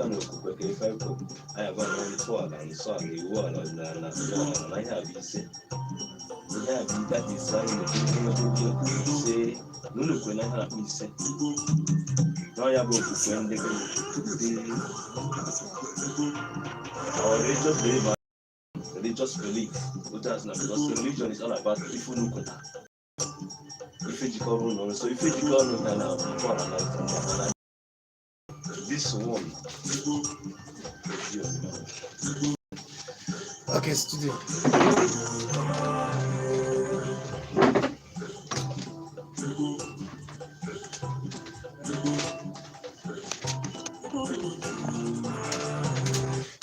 no cook if I cook. I have one sword and saw the wall and I have you say. That is why you say, look when I have me say. Now you have our religious belief, because religion is all about if you look at that. If you go so if you go now, this one. Okay, studio.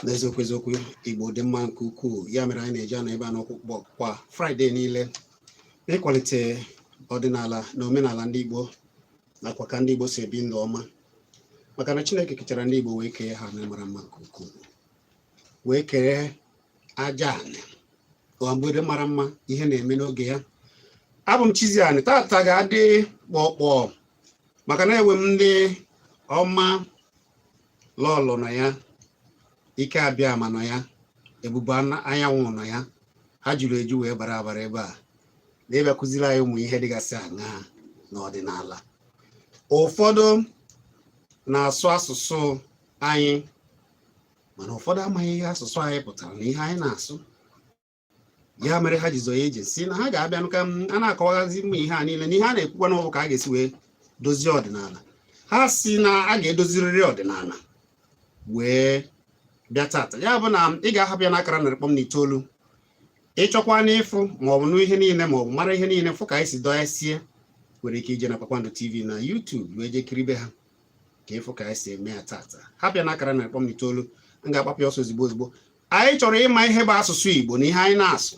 N'eziokwu Igbo dị mma nke ukwuu, ya mere anyị na-eji anọ ebe a n'ọkpụkpọ kwa Fraịde niile ịkwalite ọdịnala na omenala ndị Igbo nakwa ka ndị Igbo si ebi ndụ ọma, maka na Chineke kechara ndị Igbo wee kee ha na mara mma nke ukwuu, wee kee aja anị ụwa mgbede mara mma, ihe na-eme n'oge ya. Abụ m Chizi Ani, tata ga-adị kpọkpọ maka na enwe m ndị ọma lọlọ na ya, Ike Abịama nọ ya, Ebube Anyanwụ nọ ya, ha juru eju wee bara abara ebe a na-ebe kụziri anyị ụmụ ihe dịgasị aṅaa n'ọdịnala. Ụfọdụ na-asụ asụsụ anyị mana ụfọdụ amaghị ihe asụsụ anyị pụtara na ihe anyị na-asụ. Ya mere ha jizo ya eji si na ha ga-abịanụ ka a na-akọwaghazi mma ihe a niile na ihe a na-ekwukwa n'ọbụ ka a ga-esi wee dozie ọdịnala. Ha si na a ga-edozirịrị ọdịnala wee bịa tata. Ya bụ na ị ga-ahapụ ya n'akara 9 ịchọkwa n'ịfụ maọbụ n'ihe niile maọbụ mara ihe niile fụ ka anyị si dọyasie, nwere ike ije na Kpakpando TV na YouTube wee jee kiribe ha ka ịfụ ka anyị si eme ya tata. Hapụ ya n'akara 9 m ga-agbapụ ya ọsọ ozigbo ozigbo. Anyị chọrọ ịma ihe bụ asụsụ Igbo na ihe anyị na-asụ.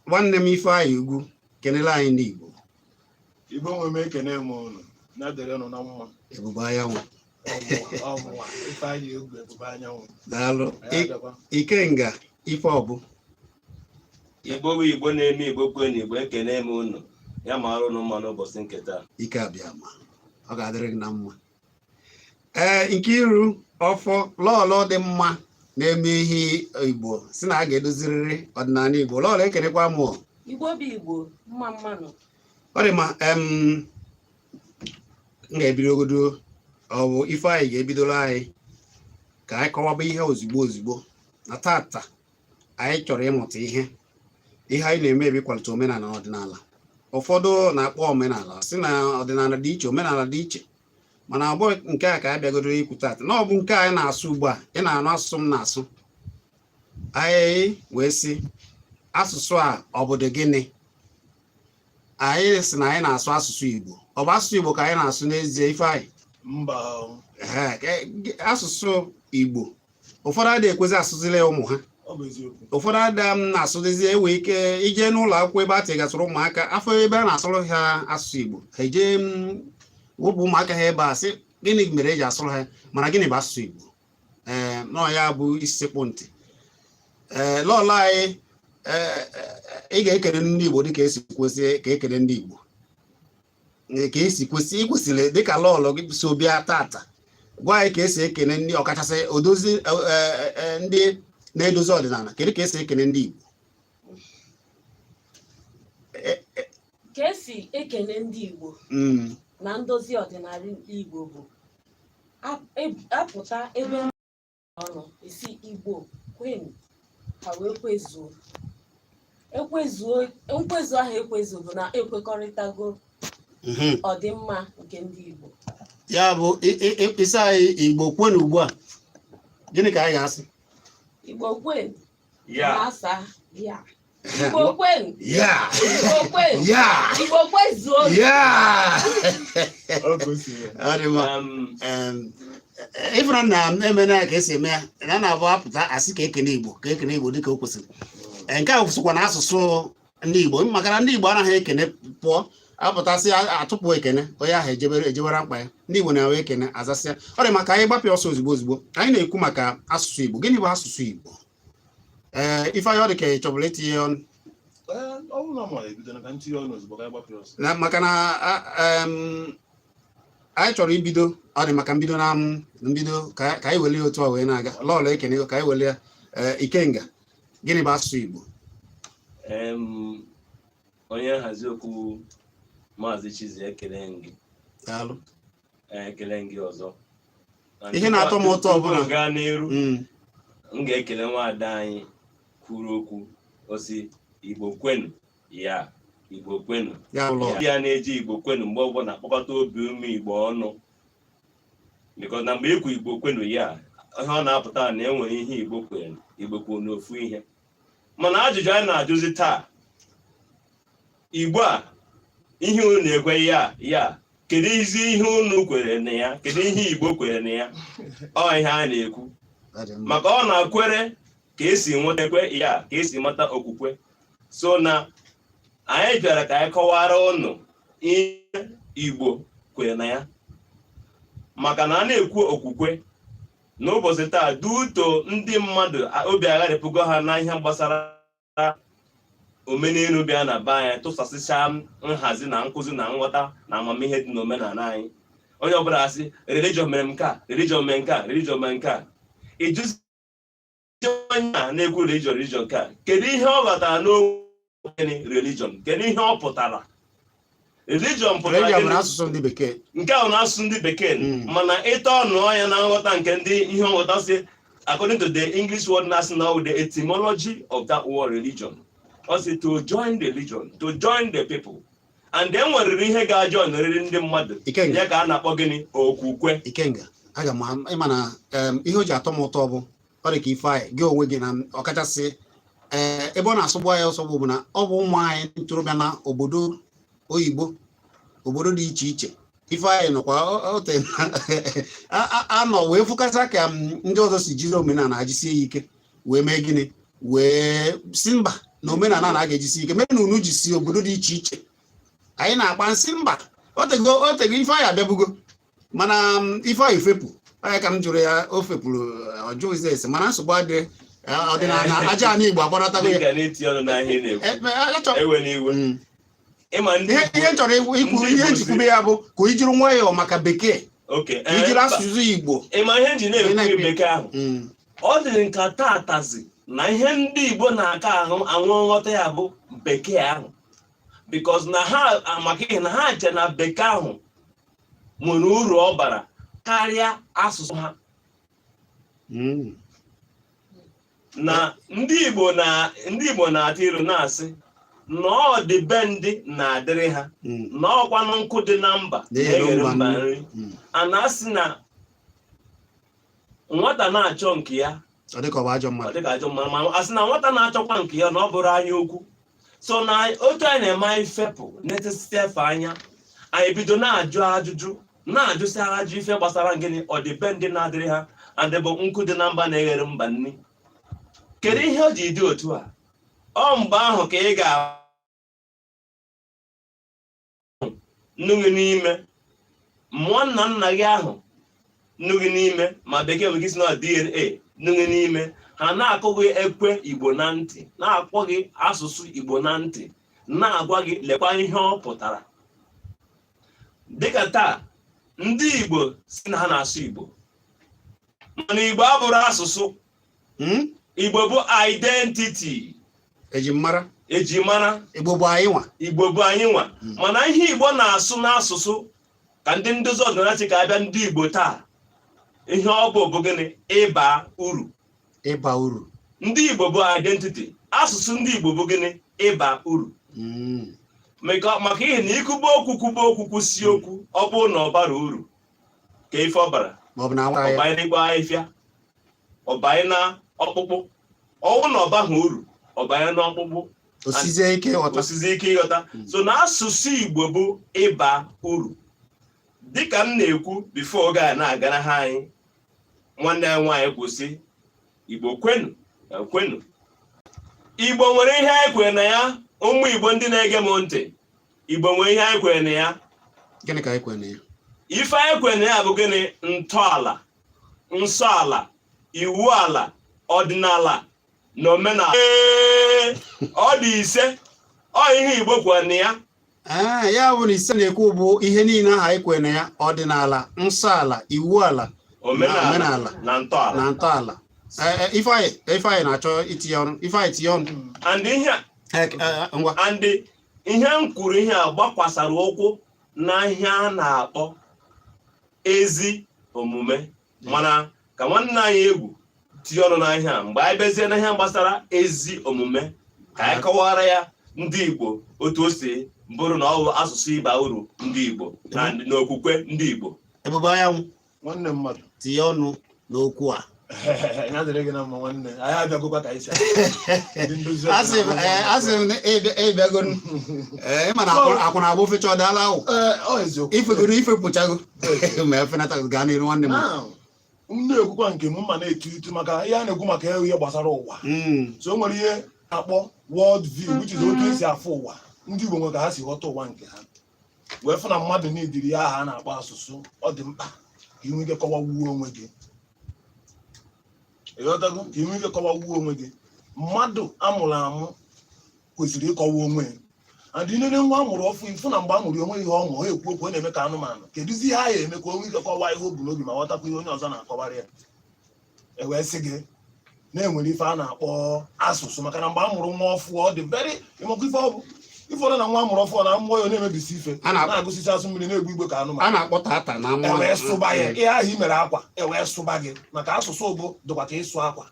Nwanne m Ifeanyị Ugwu kenele anyị ndị Igbo. Igbo nwe m ekene m unu na-adịrị nụ na mma. Ebube Anyanwụ. Ifeanyị Ugwu Ebube Anyanwụ. Daalụ. Ikenga ife ọbụ. Igbo bụ Igbo na-eme Igbo kwe na Igbo ekene m unu. Ya ma arụ mma n'ụbọchị nke taa. Ike Abịama. Ọ ga-adịrị gị na mma. Nkiru ọfọ lọlọ dị mma na-eme ihe Igbo si na a ga-edozirịrị ọdịnala Igbo. Lọlọ ekenekwa mụ. Igbo bụ Igbo mma mmanụ. Ọ dị ma m ga-ebidogodo ọ bụ Ifeanyị ga-ebidola anyị ka anyị kọwaba ihe ozigbo ozigbo na tata anyị chọrọ ịmụta ihe anyị na-eme ebe ịkwalite omenala na ọdịnala. Ụfọdụ na-akpọ omenala si na ọdịnala dị iche, omenala dị iche, mana ọ bụ nke a ka anyị bịagodoro ikwu tata na ọ bụ nke anyị na-asụ ugbu a. Ị na-anụ asụsụ m na-asụ, anyị wee sị asụsụ a obodo gịnị? Anyị sị na anyị na-asụ asụsụ Igbo. Ọ bụ asụsụ Igbo ka anyị na-asụ n'ezie Ifeanyị? Mba. Asụsụ Igbo ụfọdụ adịghị ekwezi asụzile ụmụ ha. Ụfọdụ ada m na-asụdezi enwe ike ije n'ụlọ akwụkwọ ebe a tịgasịrị ụmụaka afọ ebe a na-asụrụ ha asụsụ Igbo, ha eje wụpụ ụmụaka ha ebe a sị gịnị mere eji asụrụ ha, mana gịnị bụ asụsụ Igbo? Nọ ya bụ isekpụ ntị. Lọlọ anyị ị ga-ekele ndị Igbo dịka esi kwesị ka ekele ndị Igbo, ka esi kwesị ikwesịrị dịka lọlọ gị so bịa tata gwa anyị ka esi ekele ndị ọkachasị odozi ndị na-edozi ọdịnala. Kedu ka esi ekele ndị Igbo? Ka esi ekele ndị Igbo na ndozi ọdịnala Igbo bụ apụta ebe ọnụ esi Igbo kwenu ha wee kwezuo. Nkwezu ahụ ekwezu bụ na ekwekọrịtago ọdịmma nke ndị Igbo. Ya bụ isi anyị Igbo kwenu ugbu a, gịnị ka anyị ga-asị? Igbo kwenu Ya. asa ya. Igbo kwenu ya. Igbo kwenu ya. Igbo kwezuo ya. Ọ dị mma. Ịfụna na emena ka esi eme ya na na-abụ apụta asị ka ekene Igbo dịka o kwesịrị. Nke a kwụsịkwa na asụsụ ndị Igbo, maka na ndị Igbo anaghị ekene pụọ apụtasị atụpụ ekene onye ahụ ejebere mkpa ya. Ndị Igbo na-enwe ekene azasịa. Ọ dị maka anyị gbapịa ọsọ ozigbo ozigbo. Anyị na-ekwu maka asụsụ Igbo. Gịnị bụ asụsụ Igbo? Ifeanyị ọ dị ka ị chọbụla itinye ọnụ. Ọ bụrụ na ma ebido na ka ntinye ọnụ ozugbo ka anyị gbapịa ọsọ. Maka na anyị chọrọ ibido ọ dị maka mbido na mbido ka anyị welie otu a wee na-aga lọọlọ ekene ka anyị welie Ikenga gịnị bụ asụsụ Igbo onye nhazi okwu Maazị Chizie ekele gị ọzọ ihe na-atọ m ụtọ ọbụla gaa n'iru m ga-ekele nwaada anyị kwuru okwu osi Igbo kwenu ya Igbo kwenu ya na-eji Igbo kwenu mgbe ọbụla na-akpọkọta obi ume Igbo ọnụ because na mgbe ikwu Igbo kwenu ya ihe ọ na-apụta na enwere ihe Igbo kwenu Igbo kwenu n'ofu ihe mana ajụjụ anyị na-ajụzi taa Igbo a ihe unu na-ekwe ya kedu ihe unu kwere na ya kedu ihe Igbo kwere na ya ọ ihe a na-ekwu maka ọ na-akwere ka esi nwetakwe ya ka esi mata okwukwe so na anyị bịara ka anyị kọwara unu ihe Igbo kwere na ya maka na a na-ekwu okwukwe n'ụbọchị taa duto ndị mmadụ obi agharịpụgo ha na ihe gbasara omenelu bịa na be anyị tụsasịcha nhazi na nkụzi na nghọta na amamihe dị n'omenala anyị onye ọbụla asị religion mere nke a religion mere nke a religion mere nke a ịjụzi onye a na-ekwu religion ka kedu ihe ọ ghọtara n'okwu religion kedu ihe ọ pụtara religion pụtara asụsụ ndị bekee nke ahụ na-asụsụ ndị bekee mana ịta ọnụ ya na nghọta nke ndị ihe nghọta si according to the English word national the etymology of that word religion also to join the religion to join the people and then nwere ihe ga-join riri ndị mmadụ ya ka a na-akpọ gịnị okwukwe Ikenga aga m ịma na ihe o ji atọ m ụtọ bụ ọ dị ka ife anyị gị onwe gị na ọkachasị ebe ọ na-asụgbu ya ọsọ bụ na ọ bụ ụmụ anyị ntorobịa na obodo oyibo obodo dị iche iche ife anyị nọkwa ote anọ wee fụkasị ka ndị ọzọ si jiri omenala ajisie ya ike wee mee gịnị wee si mba na omenala na a ga-ejisi ike mere na unu ji si obodo dị iche iche anyị na-agba nsị mba otego ife anyị abịabugo mana ife anyị fepụ anyị ka m jụrụ ya o fepụrụ ọjọọ ise mana nsogbu adịghị ọdịnala aja anyị Igbo akpọrọtago ya ihe chọrọ ikwu ihe njikwube ya bụ ka ijiri nwayọọ maka bekee ijiri asụsụ Igbo ịma ihe nji na-ekwu bekee ahụ ọ dị nka taatazi na ihe ndị Igbo na-aka anwụ nghọta ya bụ bekee ahụ because na ha maka ihe na ha che na bekee ahụ nwere uru ọ bara karịa asụsụ ha na ndị Igbo na-atụ ilu na-asị na ọ dị be ndị na-adịrị ha na ọkwanụ nkụ dị na mba na-eghere mba nri a na-asị na nwata na-achọ nke ya ọ dịka ọ bụ ajọ mmadụ ma asị na nwata na-achọkwa nke ya na ọ bụrụ anya okwu so na otu anyị na-eme anyị fepụ na-etesite efe anya anyị bido na-ajụ ajụjụ na-ajụsị ajụ ife gbasara gịnị ọdịbendị na-adịrị ha adịbụ nkụ dị na mba na-eghere mba nri kedu ihe o ji dị otu a ọ mgbe ahụ ka ị ga nnughị n'ime mmụọ nna nna gị ahụ nnughị n'ime ma bekee bụ gị si na DNA nnughị n'ime ha na-akụghị ekwe Igbo na ntị na-akpọ gị asụsụ Igbo na ntị na-agwa gị lekwa ihe ọ pụtara dịka taa ndị Igbo si na ha na-asụ Igbo mana Igbo abụrụ asụsụ Igbo bụ identity ejimara Igbo bụ anyị nwa mana ihe Igbo na-asụ n'asụsụ ka ndị ndozi ọdịnala ka abịa ndị Igbo taa ihe ọ bụ gịnị ịba uru ndị Igbo bụ identity asụsụ ndị Igbo bụ gịnị ịba uru maka ihe na ikwuba okwu kwụsị okwu ọ bụrụ na ọ bara uru ka ife ọ bara ọbanye n'igbo ahịfịa ọbanye na ọkpụkpụ ọwụ na ọbaghị uru ọbanye na ọkpụkpụ osizie ike ịghọta so na asụsụ Igbo bụ ịba uru dịka m na-ekwu bifo oge a na-agara ha anyị nwanne ya nwaanyị kwụsị Igbo kwenu Igbo nwere ihe anyị kwere na ya ụmụ Igbo ndị na-ege m ntị Igbo nwere ihe anyị kwere na ya gịnị ka anyị kwere na ya ife anyị kwere na ya bụ gịnị ntọala nsọ ala iwu ala ọdịnala na omenala ọ dị ise ọ ihe Igbo kwere na ya ya bụ na ise na-ekwu bụ ihe niile aha anyị kwere na ya ọdịnala nsọ ala iwu ala omenala na ntọala Ifeanyị na-achọ itinye ọnụ Ifeanyị tinye ọnụ and ihe m kwuru ihe a gbakwasara ụkwụ na ihe a na-akpọ ezi omume mana ka nwanne anyị egwu tinye ọnụ n'ahịa mgbe anyị bezie na ihe gbasara ezi omume ka anyị kọwara ya ndị Igbo otu o si bụrụ na ọ bụ asụsụ ịba uru ndị Igbo na n'okwukwe ndị Igbo. Ebube Anyanwụ nwanne mmadụ tinye ọnụ n'okwu a ya dịrị gị na mma nwanne anyị abịagokwa ka anyị asị m ịbịago mana akwụna abụ fecha ọ daala ahụ ifegoro ifepụchago ma efenata gaa n'iru nwanne m na-ekwukwa nke m ma na-etu maka ihe a na-ekwu maka ihe gbasara ụwa so o nwere ihe akpọ world view which is otu esi afụ ụwa ndị Igbo nwe ka ha si ghọta ụwa nke ha wee fụ na mmadụ na-ediri ya aha a na-akpọ asụsụ ọ dị mkpa ka ị nwee ike kọwawuo onwe gị ịghọtago ka ị nwee ike kọwawuo onwe gị mmadụ amụrụ amụ kwesịrị ịkọwa onwe ya adị nene nwa amụrụ ọfụ ifụ na mgbe a mụrụ onwe ihe ọṅụ ha ekwu okwu na-eme ka anụmanụ kedụzi ihe a ya eme ka o nwee ike kọwaa ihe o bu n'obi ma ghọtakwa ihe onye ọzọ na-akọwarị ya ewee sị gị na-enwere ife a na-akpọ asụsụ maka na mgbe a mụrụ nwa ọfụ ọ dị very ịmakwa ife ọ bụ ifọdụ na nwa amụrụ ọfụ na mmụọ ya na-emebisi ife na-agụsịsị asụ mmiri na-egbu igbe ka anụmanụ a na-akpọ tata na mmụọ ewee sụba ya ihe ahụ i mere akwa ewee sụba gị maka asụsụ bụ dịkwa ka ịsụ akwa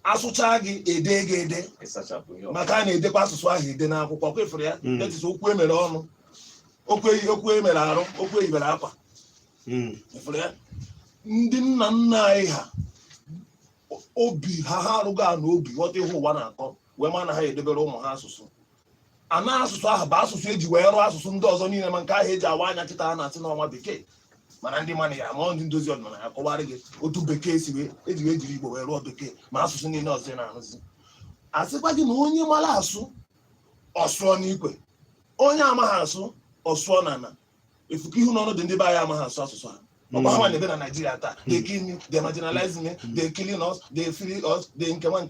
asụchaa gị ede gị ede maka a na-edekwa asụsụ ahụ ede n'akwụkwọ kwefere ya etiti okwu emere ọnụ okwu emere arụ okwu eyibere akwa efere ya ndị nna nna anyị ha obi ha arụgo a na obi ghọta ihe ụwa na-akọ wee ma na ha edebere ụmụ ha asụsụ ana asụsụ ahụ bụ asụsụ eji wee rụọ asụsụ ndị ọzọ niile ma nke ahụ eji awa anya kịta ha na-asị n'ọnwa bekee mana ndị mana ya ma ndị ndozi ọdịnala ya kọwarị gị otu bekee si wee eji ejiri Igbo wee rụọ bekee ma asụsụ niile ọzọ ị na-ahụzi asịkwa gị na onye mara asụ ọsụọ n'ikwe onye amaghị asụ ọsụọ na ana efuka ihu n'ọnụ dị ndị be anyị amaghị asụ asụsụ ha ọkwa ha na-ebe na Nigeria taa they kill me, they marginalize me, they killing us, they free us, they nkewa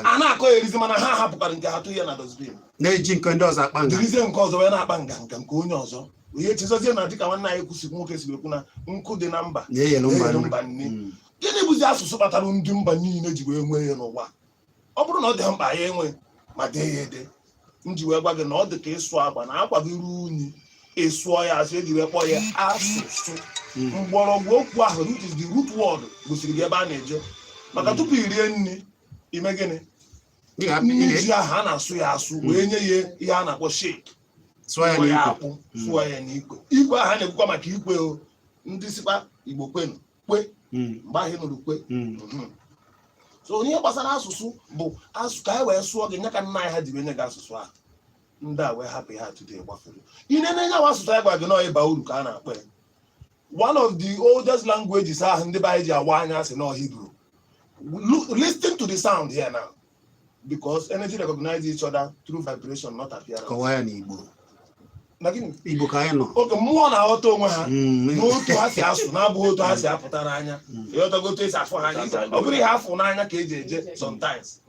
a na-akọ erizi mana ha hapụkara nke ha tụ ihe na dosbin na-eji nke ndị ọzọ akpa nga dirizie nke ọzọ wee na-akpa nga nke onye ọzọ ihe chizozie na dịka nwanne anyị kwụsị nwoke si ekwu na nkụ dị na mba na-eyelu mba nne gịnị bụzi asụsụ kpatara ndị mba niile ji wee nwee ya n'ụwa ọ bụrụ na ọ dị mkpa ya enwe ma dee ya ede m ji wee gwa gị na ọ dị ka ịsụ agba na akwa gị ruo unyi ịsụọ ya asụ eji wee kpọọ ya asụsụ mgbọrọgwụ okwu ahụ which is the root word gosiri gị ebe a na-eje maka tupu i rie nri ime gịnị nri ji ahụ a na-asụ ya asụ wee nye ya ihe a na-akpọ shake sụọ ya akpụ sụọ ya n'ikwe ikwe ahụ a na-ekwukwa maka ikwe o ndị sikwa Igbo kwenu kwe mgbe ahụ nụrụ kwe so ihe gbasara asụsụ bụ asụ ka anyị wee sụọ gị nye ka nna anyị ha ji wee nye gị asụsụ ahụ ndị a wee hapụ ha today gbafere ine na-enye wa asụsụ anyị gwa gị na ịba uru ka a na-akpọ ya one of the oldest languages ahụ ndị be anyị ji awa anya sị na Hebrew. Listen to the sound here now because energy recognize each other through vibration, not appearance. Kọwaa na Igbo. Na gịnị? Igbo ka anyị nọ. Oke mmụọ na-aghọta onwe ha n'otu ha si asụ na-abụghị otu ha si apụta n'anya. Ịghọtago otu esi afụ ha anya. Ọ bụrụ ihe afụ n'anya ka eji eje sometimes.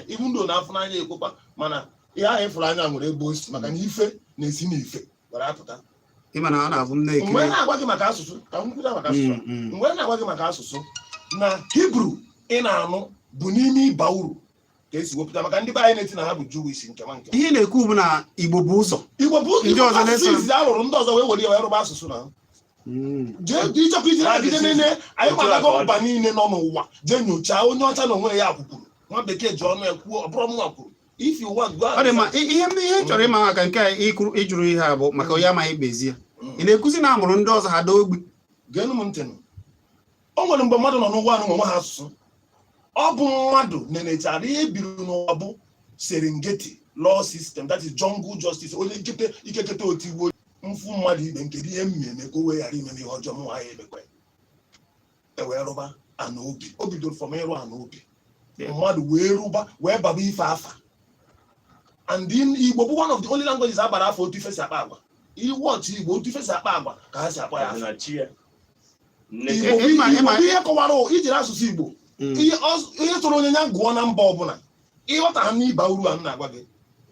Even though na afụ n'anya ekwekwa mana ihe ahụ ịfụrụ anya nwere ebe osi maka na ife na-esi n'ife were apụta. Ịma na ọ na-abụ m na-ekiri. Mgbe na-agwa gị maka asụsụ ka m kwuda maka asụsụ. Mgbe na-agwa gị maka asụsụ na Hebrew ị na-anụ bụ n'ime ịba uru ka esi wepụta maka ndị be anyị na-eti na ha bụ Jewish nke nwa nke. Ihe na-ekwu bụ na Igbo bụ ụzọ. Igbo bụ ndị ọzọ na-eso alụrụ ndị ọzọ wee were ya wee rụba asụsụ na. Jee ịchọkwa iji na-agide nene anyị gbadago mba niile nọ n'ụwa jee nyochaa onye ọcha na onwe ya kwukwuru nwa bekee ji ọnụ ekwuo ọ bụrụ mụnwa kwuru. If you want go. Ọ dị ma ihe chọrọ ịma maka nke ịjụrụ ihe a bụ maka onye amaghị ikpezi ya. Ị na-ekwuzi na amụrụ ndị ọzọ ha daa ogbi. Geenụ m ntị. O nwere mgbe mmadụ nọ n'ụwa anụ nwe ha asụsụ. Ọ bụ mmadụ nenechara ihe biri n'ụwa bụ Serengeti law system, that is jungle justice. Onye ikeketa otu igbo mfu mmadụ ibe nke ihe mmemme ka o wee ghara ime ihe ọjọọ m nwa ya emekwe. Ewee rụba ana obi. O bidoro from ịrụ ana obi. Mmadụ wee rụba wee baba ife afa. And in Igbo bụ one of the only languages agbara afọ otu ife si akpa agwa. Iwọchị Igbo otu ife si akpa agwa ka ha si akpa ya afa. Igbo ihe kọwara ijiri asụsụ Igbo ihe tụrụ onye ya gụọ na mba ọbụla ịghọta ha n'iba uru a na-agwa gị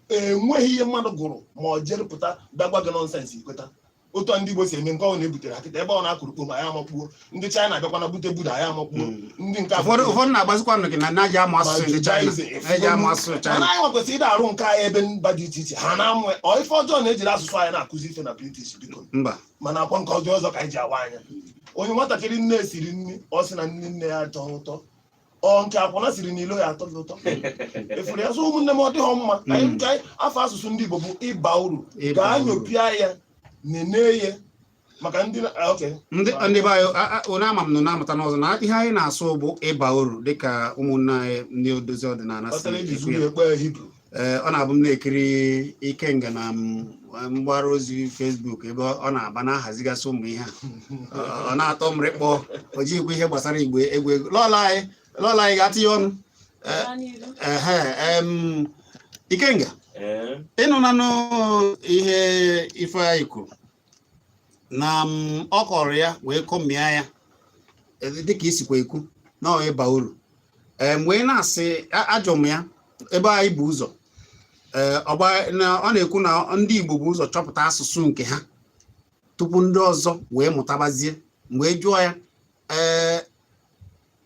enweghị ihe mmadụ gụrụ ma ọ jerepụta bịagwa gị nọnsensị ikweta. Otu ndị Igbo si eme nke ọ na-ebutere akịta ebe ọ na-akụrụ kpom anyị amakpuo, ndị China bịakwa na bute Buda anyị amakpuo, ndị nke ụfọdụ na-agbazikwa gị na naji amụ asụsụ ndị China eji amụ asụsụ China. Anyị nwe kwesịrị ịda arụ nke anyị ebe mba dị iche iche ha na-amụ ife ọjọọ na-ejiri asụsụ anyị na-akụzi ife na British biko mba mana akwa nke ọjọọ ọzọ ka anyị ji awa anya. Onye nwatakịrị nne siri nri ọ sị na nne ya atọ ụtọ, ọ nke akwụna siri n'ilo ya atọ gị ụtọ. Efere ya so ụmụnne m ọ dịghọ mma ka afọ asụsụ ndị Igbo bụ ịba uru gaa nyopịa ya nene ya maka ndị be anyị onye ama m na-amụta n'ọzọ na ihe anyị na-asụ bụ ịba uru dịka ụmụnne anyị ndị odozi ọdịnala ọ na-abụ m na-ekiri Ikenga na mgbara ozi Facebook ebe ọ na-aba na-ahazigasị ụmụ ihe ọ na-atọ m rịkpọ o jikwa ihe gbasara Igbo egwu lọla anyị ga-atịnye ọnụ. Ikenga ịnụnanụ ihe ife anyị kwuru na ọ kọrọ ya wee kọmịa ya dịka isikwa ekwu na ọ ịba uru mgbe ị na-asị ajọ m ya ebe anyị bụ ụzọ ọ na-ekwu na ndị Igbo bụ ụzọ chọpụta asụsụ nke ha tupu ndị ọzọ wee mụtabazie. Mgbe jụọ ya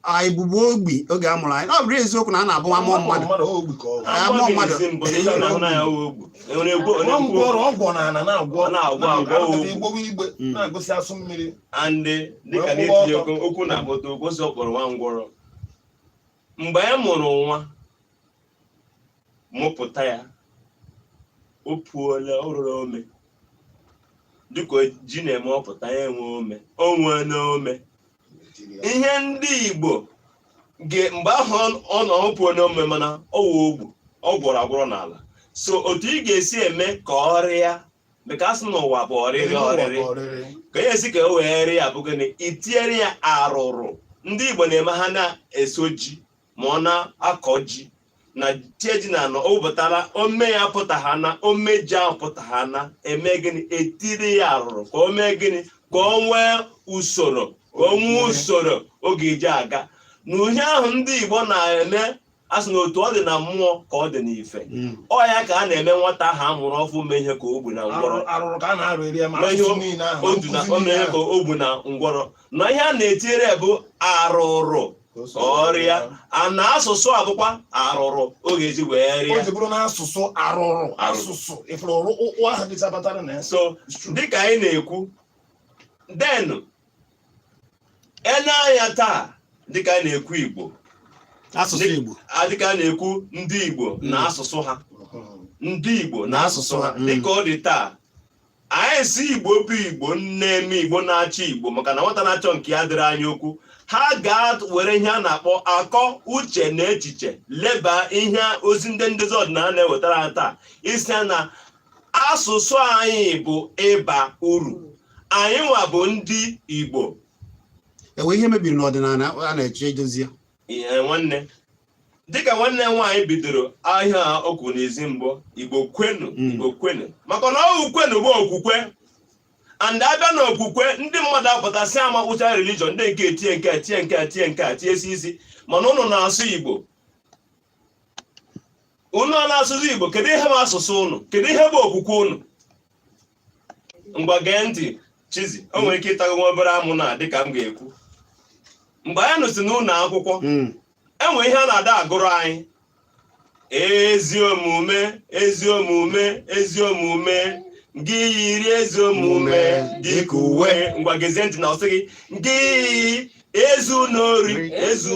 anyị bụbu ogbi oge a mụrụ anyị ọ bụrụ eziokwu na a na-abụ amụọ mmadụ andị dịka na-etinye okwu na akpọta okwosi ọkpọrọ nwa ngwọrọ mgbe a mụrụ nwa mụpụta ya o puola ọrụrụ ome dịka ji na-eme ọpụta ya enwe ome o nwee n'ome. Ihe ndị Igbo mgbe ahụ ọ nọpụ n'ome mana ọwụ ogbu ọ gwọrọ agwọrọ n'ala so otu ị ga-esi eme ka ọrịa maka asị n'ụwa bụ ọrịrị ka ya esi ka o wee rịa bụ gịnị itinyere ya arụrụ. Ndị Igbo na-eme ha na-eso ji ma ọ na-akọ ji na tie ji na anọ o wepụtara ome ya pụta ha na ome ji ahụ pụta ha na eme gịnị etiri ya arụrụ ka o mee gịnị ka o nwee usoro ọ ga-eji aga na uhie ahụ ndị Igbo na-eme asị na otu ọ dị na mmụọ ka ọ dị n'ife ọ ya ka a na-eme nwata ahụ a mụrụ ọfụ mee ihe ka o gbu na ngwọrọ ka o gbu na ngwọrọ na ihe a na-etinyere bụ arụrụ ọrịa na asụsụ abụkwa arụrụ ọ ga-eji wee rịa so dịka anyị na-ekwu denu anya taa dịka a na-ekwu Igbo asụsụ Igbo dịka a na-ekwu ndị Igbo na asụsụ ha ndị Igbo na asụsụ ha dịka ọ dị taa anyị si Igbo bụ Igbo na-eme Igbo na-achọ Igbo maka na nwata na-achọ nke ya dịrị anya okwu ha ga-were ihe a na-akpọ akọ uche na echiche leba ihe ozi ndị ndozi ọdịnala na-ewetara ha taa isi na asụsụ anyị bụ ịba uru anyị nwa bụ ndị Igbo enwe ihe mebiri n'ọdịnala a na-eche edozi ya nwanne dịka nwanne nwaanyị bidoro ahịa okwu n'ezi mbụ Igbo kwenu maka na ọ kwenu bụ okwukwe and abịa na okwukwe ndị mmadụ apụtasị amakpụcha religion ndị nke tie nke tiesi isi mana ụnụ na-asụ Igbo unu a na-asụzi Igbo kedu ihe bụ asụsụ ụnụ kedu ihe bụ okwukwe ụnụ ngwa gee ntị Chizi o nwere ike ịtago nwa obere amụ na dịka m ga-ekwu mgbe anyị nụsị n'ụlọ akwụkwọ enwe ihe a na-ada agụrụ anyị ezi omume gị yiri ezi omume dịka uwe ngwa gezie ntị na ọsị gị gị ezu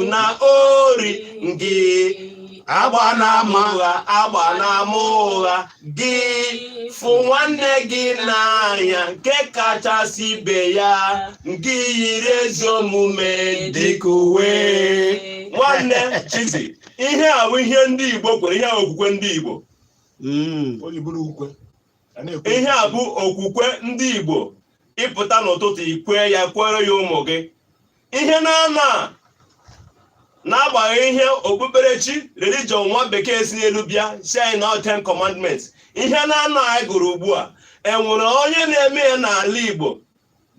na ori gị agba na-ama ụgha gị fụ nwanne gị n'anya nke kachasị ibe ya gị yiri ezi omume dịka uwe nwanne Chizi ihe a bụ ihe ndị Igbo kwere ihe okwukwe ndị Igbo ihe a bụ okwukwe ndị Igbo ịpụta n'ụtụtụ ikwe ya kwere ya ụmụ gị ihe na-agbaghị ihe okpukperechi religion nwa bekee si n'elu bịa si anyị na 10 commandments ihe na-anọ anyị gụrụ ugbu a enwere onye na-eme ya n'ala Igbo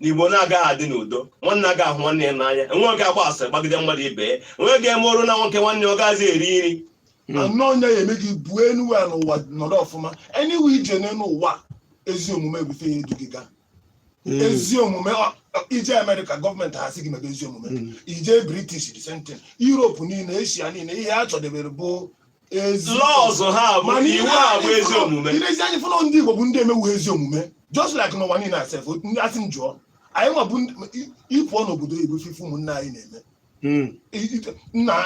na Igbo na-agaghị adị n'udo nwanne agaghị ahụ nwanne ya n'anya enweghị agba asịrị gbagide mmadụ ibe ya enweghị eme ọrụ na nwoke nwanne ọ gaghịzi eri nri anọ onye ya eme gị buo enuwe n'ụwa nọrọ ọfụma anyway ije n'ụwa ezi omume bụ ife edu gị gaa ezi omume ije Amerịka gọọmenti ha sị gị mebe ezi omume ije British the same thing Europe niile Asia niile ihe a chọdebere bụ ezi laws ha bụ iwu ha bụ ezi omume irezi anyị fụna ndị Igbo bụ ndị emewu ezi omume just like n'ụwa niile asef ndị asị m jụọ anyị nwa bụ ịpụọ n'obodo Igbo fife ụmụnne anyị na-eme nna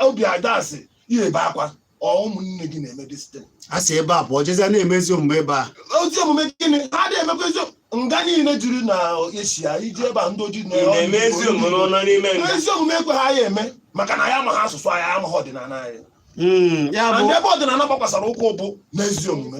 obi adasị ihe ebe akwa ụmụnne gị na-eme destin asị ebe a pụọ jezie na-emezi omume ebe a ozi omume gịnị ha na-emekwa ezi nga niile jiri na Asia iji ebe a ndị ojii na-eme ezi omume n'ime ezi omume ekwe ha ya eme maka na ya amaghị asụsụ anyị amaghị ọdịnala anyị ya na bụ ebe ọdịnala gbakwasara ụkwụ bụ n'ezi omume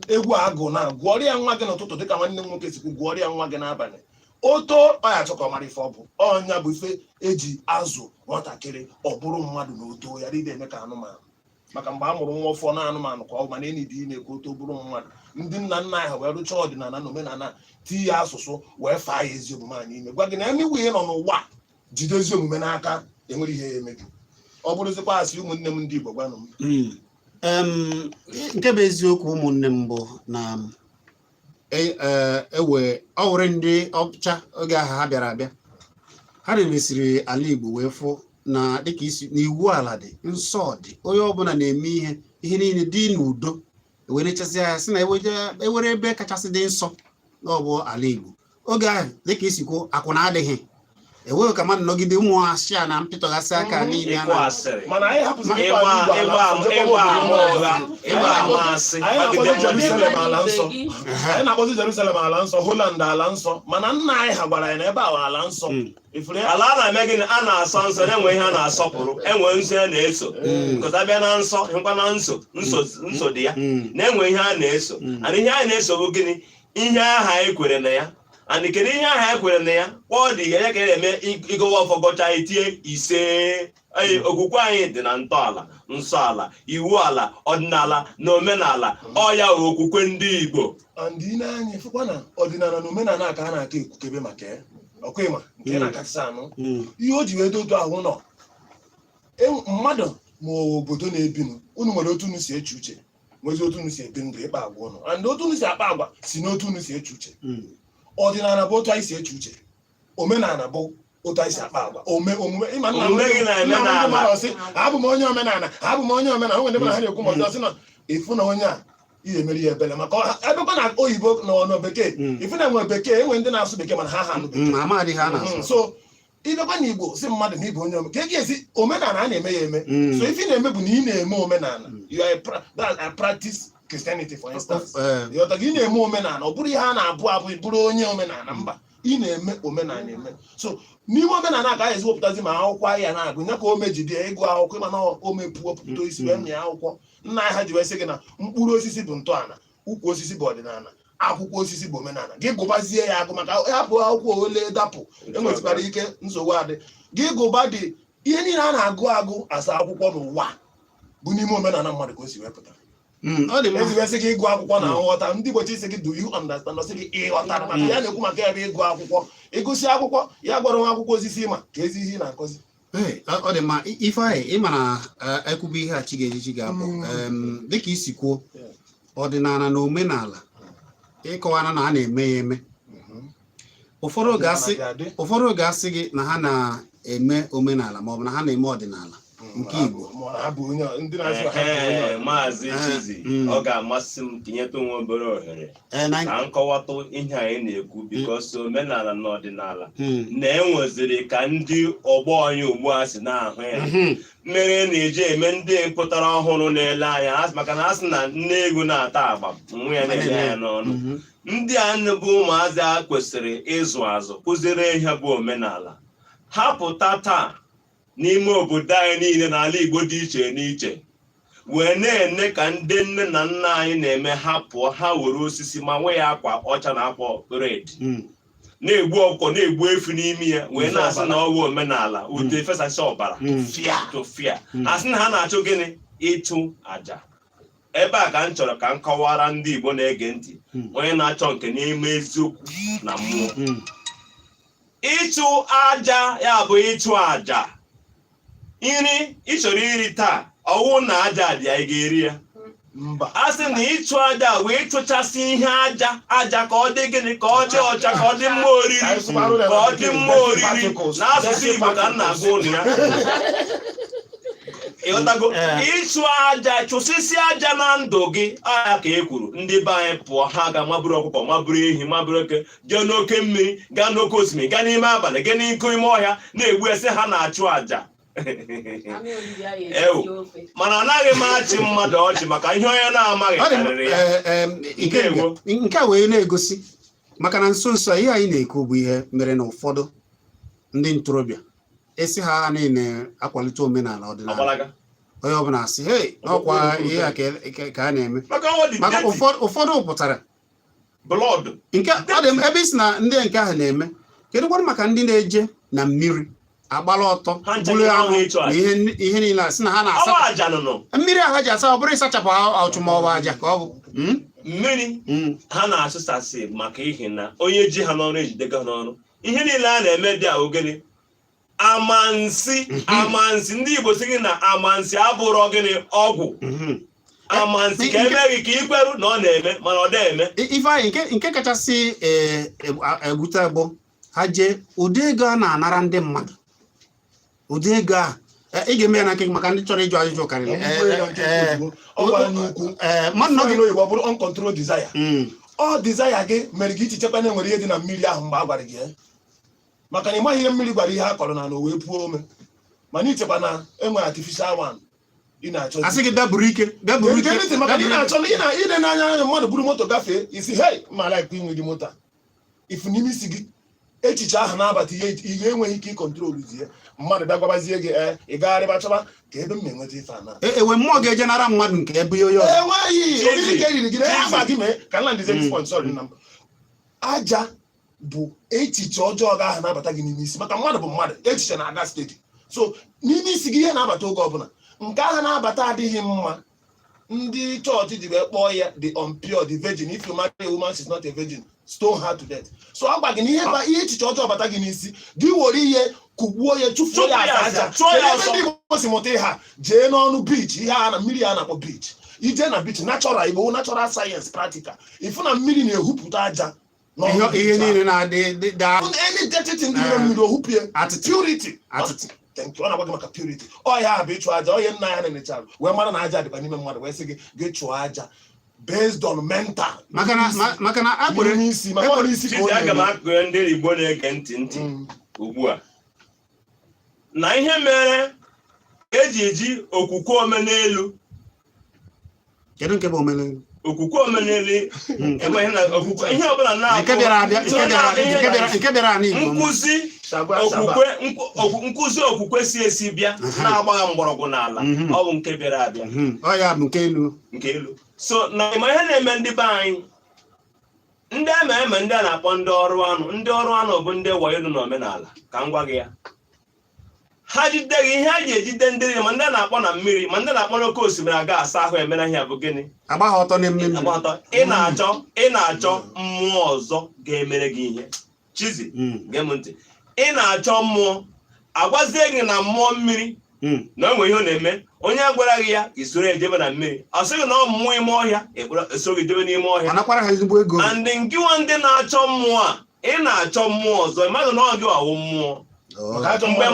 egwu agụ na gụọrọ ya nwa gị n'ụtụtụ dịka nwanne m nwoke sikwu gụọrọ ya nwa gị n'abalị oto ọya chọkọ mara ife ọ bụ ọnya bụ ife eji azụ nwatakịrị ọ bụrụ mmadụ na oto ya dịda eme ka anụmanụ maka mgbe a mụrụ nwa ọfọ na anụmanụ ka ọ mana enyi dị ime ka oto bụrụ mmadụ ndị nna nna anyị wee rụchaa ọdịnala na omenala tii ya asụsụ wee faa ya ezi omume anyị ime gwa gị na eme iwe nọ n'ụwa jide ezi omume n'aka enwere ihe ya eme gị ọ bụrụzikwa asị ụmụnne m ndị Igbo gwanụ m nke bụ eziokwu ụmụnne m bụ na ọ were ndị ọcha oge ahụ ha bịara abịa ha resiri ala Igbo wee fụ na dịka isi n'iwu ala dị nsọ dị onye ọbụla na-eme ihe niile dị n'udo ewerechasị ya sị na ewere ebe kachasị dị nsọ na ọ bụ ala Igbo oge ahụ dịka isikwu akwụna adịghị enweghị ka mmadụ nọgide ụmụ asịa na mpịtọgasị aka niile a mana anyị hapụziri anyị na-akpọzi Jerusalem ala nsọ Holland ala nsọ mana nna anyị ha gwara anyị na ebe ahụ ala nsọ ala a na-eme gịnị a na-asọ nsọ na-enwe ihe a na-asọpụrụ enwe nsọ ya na-eso nkọta bịa na nsọ hụkwa na nso dị ya na-enwe ihe a na-eso ana ihe anyị na-eso bụ gịnị ihe aha anyị kwere na ya and kedu ihe aha anyị kwere na ya ọ dị ya ka na-eme ịgọwa ọfọgọcha itie ise okwukwe anyị dị na ntọala nsọ ala iwu ala ọdịnala na omenala ọ ya okwukwe ndị Igbo ndị na-anya fụkwa na ọdịnala na omenala aka a na-aka ekwukebe maka ya ọkụịma nke na-akachasị anụ ihe o ji wee dodo ahụ nọ mmadụ ma obodo na-ebinụ unu nwere otu unu si eche uche nwezi otu unu si ebi ndụ ịkpa agwa ụnụ and otu unu si akpa agwa si n'otu unu si eche uche ọdịnala bụ otu anyị si eche uche omenala bụ otu anyị si akpa agwa omume ịma nna ọsị abụ m onye omenala abụ m onye omenala nwere ndị ha na-ekwu ma ọsị na ịfụ na onye a ihe emeri ya ebele maka ebekwa na oyibo na bekee ifu na enwe bekee enwe ndị na-asụ bekee mana ha anụ bekee so ibekwa na Igbo si mmadụ na ịbụ onye ome ka e ga-esi omenala a na-eme ya eme so ife na-eme bụ na ị na-eme omenala you are practice Christianity for instance ịghọta gị ị na-eme omenala ọ bụrụ ihe a na-abụ abụ bụrụ onye omenala mba ị na-eme omenala eme so n'ime omenala ka a eziwepụtazi ma akwụkwọ ahịa na-agụ nye ka o mejide ịgụ akwụkwọ ịma na o mepụo pụta isi wee mịa akwụkwọ nna anyị ha ji wee sị gị na mkpụrụ osisi bụ ntọala ukwu osisi bụ ọdịnala akwụkwọ osisi bụ omenala gị gụbazie ya agụ maka hapụ akwụkwọ ole dapụ enwetụkwara ike nsogbu adị gị gụba dị ihe niile a na-agụ asa akwụkwọ n'ụwa bụ n'ime omenala mmadụ ka o si wepụta ezigesi gị ịgụ akwụkwọ na nghọta ndị gbochi isi gị do you understand ọsị gị ịghọtara maka ya na-ekwu maka ya bụ ịgụ akwụkwọ ịgụsi akwụkwọ ya gwara nwa akwụkwọ osisi ma ka ezi ihe na-akọzi ọ dị mma ife anyị ịma na ekwubu ihe a chi ga-eji ga-abụ dịka isi kwuo ọdịnala na omenala ịkọwana na a na-eme ya eme ụfọdụ ga-asị gị na ha na-eme omenala maọbụ na ha na-eme ọdịnala nke Igbo maazị Chizi ọ ga-amasị m tinyeta onwe obere ohere ka nkọwatụ ihe anyị na-ekwu bikos omenala na ọdịnala na-enweziri ka ndị ọgbọ anyị ugbu a si na-ahụ ya mere na-eji eme ndị mpụtara ọhụrụ na-ele anya maka na a sị na nne egwu na-ata agba nwa ya na-ele ya n'ọnụ ndị a bụ ụmụazị a kwesịrị ịzụ azụ kụziere ihe bụ omenala ha pụta taa n'ime obodo anyị niile n'ala Igbo dị iche n'iche wee na-ene ka ndị nne na nna anyị na-eme ha pụọ ha were osisi ma nwee ya akwa ọcha na akwa red na-egbu ọkụkọ na-egbu efu n'ime ya wee na-asị na ọwụ omenala ute efesasị ọbara tụfịa asị na ha na-achụ gịnị ịchụ aja ebe a ka m chọrọ ka m kọwara ndị Igbo na-ege ntị onye na-achọ nke n'ime eziokwu na mmụọ ịchụ aja ya bụ ịchụ aja nri ị chọrọ iri taa ọwụ na aja dị anyị ga-eri ya mba a sị na ịchụ aja wee chụchasị ihe aja ka ọ dị gịnị ka ọ dị ọcha ka ọ dị mma oriri ka ọ dị mma oriri n'asụsụ Igbo ka m na-agụ ụnụ ya ịghọtago ịchụ aja chụsịsị aja na ndụ gị aya ka e kwuru ndị be anyị pụọ ha ga mabụrụ ọkụkọ mabụrụ ehi mabụrụ oke jee n'oke mmiri gaa n'oke osimiri gaa n'ime abalị gaa n'iko ime ọhịa na-egbu ese ha na-achụ aja mana anaghị m achị mmadụ ọchị maka ihe onye na-amaghị karịrị ya nke a wee na-egosi maka na nso nso ihe anyị na-ekwu bụ ihe mere na ụfọdụ ndị ntorobịa esi ha niile akwalite omenala ọdịnala onye ọbụla asị hei n'ọkwa ihe a ka a na-eme maka ụfọdụ pụtara nke ọ dị ebe isi na ndị nke ahụ na-eme kedụkwanụ maka ndị na-eje na mmiri agbala ọtọ bụrụ ahụ na ihe niile asị na ha na-asa mmiri ahụ ha ji asa ọ bụrụ ịsachapụ ọchụmọbụ aja ka ọ bụ mmiri ha na-asụsasị maka ihe na onye ji ha n'ọrụ ejidega ha n'ọrụ ihe niile a na-eme dị ahụ amansi ndị Igbo sị gị na amansi abụrụ gịnị ọgwụ amansi ka emeghị ka ikweru na ọ na-eme mana ọ na-eme ife anyị nke kachasị egwute bụ ha jee ụdị ego a na-anara ndị mmadụ ụdị ego a ị ga-eme ya na nke maka ndị chọrọ ịjụ ajụjụ karịrị ọ desire gị mere gị ichichekwa na enwere ihe dị na mmiri ahụ mgbe a gwara gị maka na ị maghị ihe mmiri gwara ihe a kọrọ na wee puo ome mana ichekwa na enwere artificial one ị na-achọ asị gị bịaburu ike maka ị na-achọ ile n'anya anya mmadụ buru moto gafee isi hei mara ikpe inwe gị moto ifu n'ime isi gị echiche ahụ na-abata ihe enweghị ike ịkọntroluzie mmadụ bịa gwabazie gị ị gagharịba chọba ka ebe m na-enweta ife a na ewe mmụọ ga-eje nara mmadụ nke ebe ya onye enweghị oriri ka eriri gị na gị mee ka nla ndize point sorry nna m aja bụ echiche ọjọọ ga ahụ na-abata gị n'ime isi maka mmadụ bụ mmadụ echiche na-aga steeti so n'ime isi gị ihe na-abata oge ọbụla nke ahụ na-abata adịghị mma ndị chọọchị ji wee kpọọ ya the unpure the virgin if you marry a woman she's not a virgin stone her to death so ọ gwa gị na ihe echiche ọjọọ bata gị n'isi gị were ihe kugbuo ya chụfuo ya aja ebe ndị Igbo si mụta ha jee n'ọnụ beach ihe a na mmiri a na-akpọ beach ije na beach natural Igbo natural science practical ifu na mmiri na-ehupụta aja ihe niile na-adị any dirty thing dị mmiri ohupie purity ọ na-agwa gị maka purity ọ ya bụ ịchụ aja onye nna ya na-enechara wee mara na aja dịkwa n'ime mmadụ wee sị gị chụọ aja based on mental maka na akpọrọ n'isi maka ọ n'isi ka aga m akụrụ ndị Igbo na-ege ntị ugbu a na ihe mere eji eji okwukwe omenelu kedu nke bụ omenelu okwukwe omenelu enweghị na okwukwe ihe ọbụla nke bịara n'Igbo nkụzi okwukwe si esi bịa na-agbagha mgbọrọgwụ n'ala ọ bụ nke bịara abịa ọ ya bụ nke elu so na ịma ihe na-eme ndị be anyị ndị eme ndị a na-akpọ ndị ọrụ anụ bụ ndị wayo na omenala ka m gwa gị ya ha jide gị ihe a ji ejide ndị ma ndị na-akpọ na mmiri ma ndị na-akpọ n'oke osimiri aga asa ahụ emena ihe bụ gịnị agbaghị ọtọ n'ime ị na-achọ mmụọ ọzọ ga-emere gị ihe chizi gee m ntị ị na-achọ mmụọ agwazie gị na mmụọ mmiri na enwe ihe ọ na-eme onye gwara gị ya isoro ejebe na mmiri ọ sịghị na ọ mmụọ ime ọhịa esoro gị jebe n'ime ọhịa na ndị nkịwa ndị na-achọ mmụọ a ị na-achọ mmụọ ọzọ mmadụ na ọ gị ọwụ mmụọ mgbe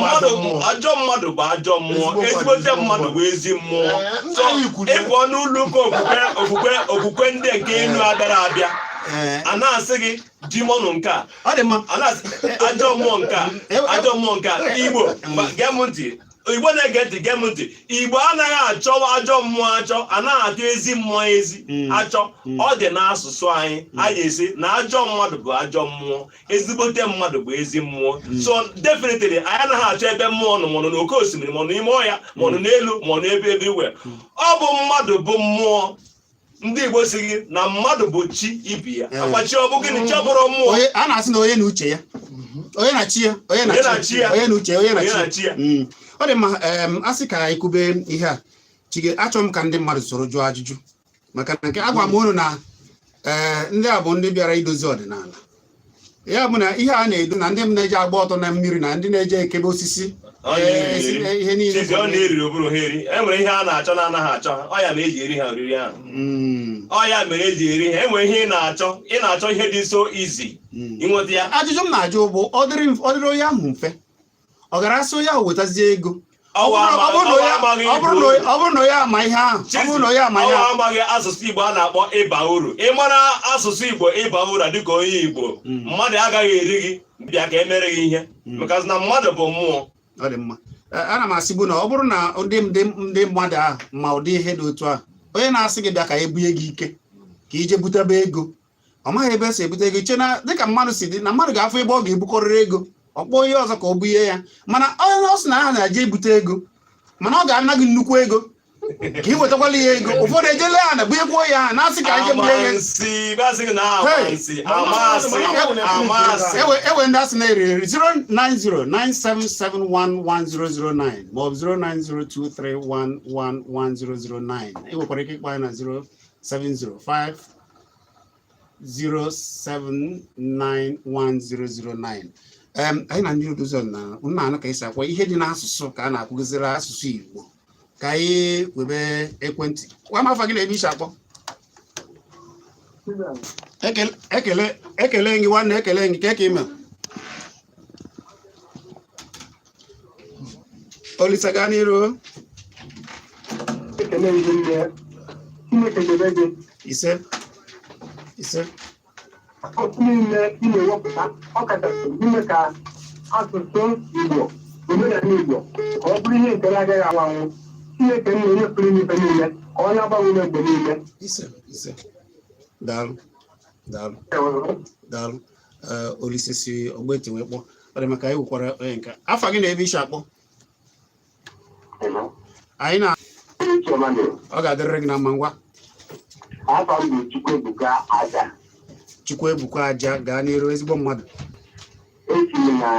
ajọ mmadụ bụ ajọ mmụọ ezigbote mmadụ bụ ezi mmụọ ịpụọ n'ụlọ ụka okwukwe ndị nke elu abịara abịa a na-asị gị dimonụ nke a ajọ mmụọ nke a Igbo gee m ntị Igbo na-ege ntị gee m ntị Igbo anaghị achọwa ajọ mmụọ achọ anaghị atụ ezi mmụọ ezi achọ ọ dị n'asụsụ anyị esi na ajọ mmadụ bụ ajọ mmụọ ezigbote mmadụ bụ ezi mmụọ so definitely anyị anaghị achọ ebe mmụọ nọ mọnụ n'oke osimiri mọnụ n'ime ọhịa mọnụ n'elu mọnụ ebe everywhere ọ bụ mmadụ bụ mmụọ ndị Igbo si gị na mmadụ bụ chi ibi ya akwachi ọ bụ gịnị chi ọ bụrụ mmụọ a na-asị na onye na uche ya onye na-achị ya onye na uche ya onye na-achị ya ọ dị mma asị ka anyị kwube ihe a chige achọ m ka ndị mmadụ soro jụọ ajụjụ maka na nke agwa m unu na ndị a bụ ndị bịara idozi ọdịnala ya bụ na ihe a na-edu na ndị m na-eje agba ọtọ na mmiri na ndị na-eje ekebe osisi ihe niile Chizi ọ na-eri oburu ha eri. Enwere ihe a na-achọ na-anaghị achọ ha. Ọ ya ma eji eri ha oriri ahụ. Ọ ya mere eji eri ha. Enwere ihe ị na-achọ ihe dị so easy. Ịnweta ya. Ajụjụ m na-ajụ bụ ọ dịrị onye ahụ mfe. Ọ gara asị onye ahụ wetazie ego. Ọ bụrụ na onye ama ihe ahụ. Ọ amaghị asụsụ Igbo a na-akpọ ịba uru. Ị mara asụsụ Igbo ịba uru dịka onye Igbo. Mmadụ agaghị eri gị bịa ka emere gị ihe. Maka na mmadụ bụ mmụọ. Ọ dị mma. Ana m asịgbu na ọ bụrụ na ndị mmadụ ahụ ma ụdị ihe dị otu a, onye na-asị gị bịa ka ebunye gị ike ka ije butebe ego, ọ maghị ebe esi ebute ego. Iche na dịka mmadụ si dị na mmadụ ga-afụ ebe ọ ga-ebukọrịrị ego, ọ kpọọ onye ọzọ ka o bunye ya, mana onye ọ sị na ha na-eje ebute ego, mana ọ ga-ana gị nnukwu ego ka ị wetakwala ya ego. Ụfọdụ ejele ha na bunyekwuo ya na-asị ka ije bunye ya. Ewe ndị asị na-eri 09097711009 maọbụ 09023111009. Enwekwara ike ịkpọ anyị na 07050791009. Anyị na ndị odozi ọdịnala nna anụ ka esi akwa ihe dị n'asụsụ ka a na-akụgoziri asụsụ Igbo. Ka anyị webe ekwentị. Gwa m afa gị na ebe isi akpọ. Ekele gị nwanne, ekele gị ka ime. Olisa gaa n'iru. Ise. Niile ị na-ewepụta ọkachasị ime ka asụsụ Igbo, omenala Igbo ka ọ bụrụ ihe nke na-agaghị anwụ anwụ. Chineke na-enye pụrụ n'ife niile ka ọ na-agbanwe mgbe niile. Ise. Daalụ. Olise si Ogbete wee kpọ. Ọ dị maka iwekwara onye nke afa gị na ebe isi akpọ. Anyị na ọ ga-adịrịrị gị na mma. Ngwa Afa m bụ Chukwuebuka Aja. Chukwuebuka Aja, gaa n'iru, ezigbo mmadụ. Esi m na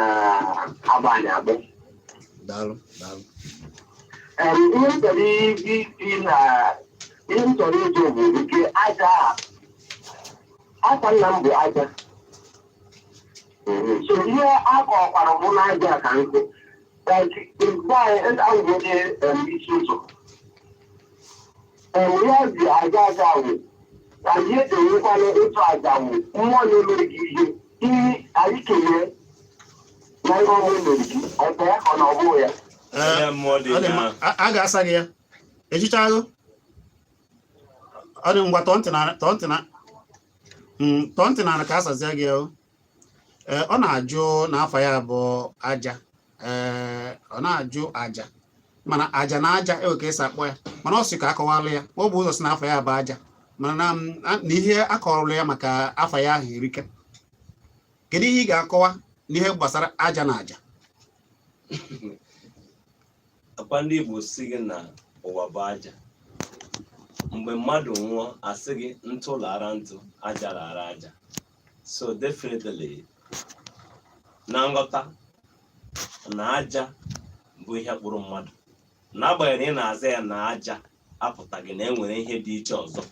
abalị abụ. Daalụ. Ihe m chọrọ ịjụ bụ nke aja a. Afa nna m bụ Aja. So ihe akọkwara bụ n'aja ka nkụ. Mgbe anyị agwụghị isi ụzọ. Ya ji aja wụ. Anyị edewekwala otu aja wụ. Mmụọ na-emere gị ihe anyị kelee na ihe ọmụ mere gị. Ọta ya ka ọ na ọ bụghị ya. A ga-asa gị ya. Echicha agụ. Ọ dị ngwa tọọ ntị na ka asazie gị ahụ. Ọ na-ajụ n'afọ ya bụ Aja. Ọ na-ajụ aja. Mana aja na aja ewe ka esi akpọ ya. Mana ọ sị ka akọwalụ ya. Ọ bụ ụzọ si n'afọ ya bụ Aja. Mana na ihe akọrọlụ ya maka afọ ya ahụ erike. Kedu ihe ị ga-akọwa n'ihe gbasara aja na aja? Akwa ndị Igbo si gị na ụwa bụ aja. Mgbe mmadụ nwụọ asị gị ntụ lara ntụ, aja lara aja. So definitely na nghọta na aja bụ ihe kpụrụ mmadụ. N'agbanyeghị ị na-aza ya na aja apụtaghị na enwere ihe dị iche ọzọ.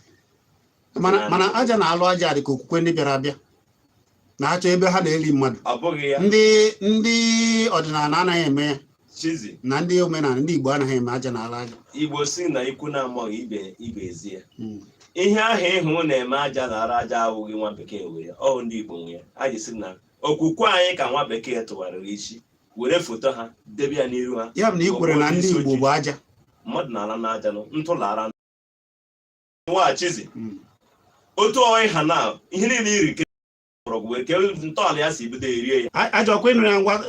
Mana aja na alụ aja dị ka okwukwe ndị bịara abịa na-achọ ebe ha na-eli mmadụ. Ọ bụghị ya. Ndị ọdịnala anaghị eme ya. Chizi. Na ndị omenala ndị Igbo anaghị eme aja na ala aja. Igbo si na ikwu na-amaghị ibe ezi ya. Ihe ahụ ịhụ na-eme aja na ara aja awụghị nwa bekee nwe ya. Ọ ndị Igbo nwe ya. Anyị si na okwukwe anyị ka nwa bekee tụgharịrị isi were foto ha debe ya n'iru ha. Ya bụ na ị kwere na ndị Igbo bụ aja. Mmadụ na-ala na aja ntụlara nwa Chizi. Otu ọyị ha na ihe niile iri ke ntọala ya si bido erie ya. Aja ọkwa ịnụ ya ngwa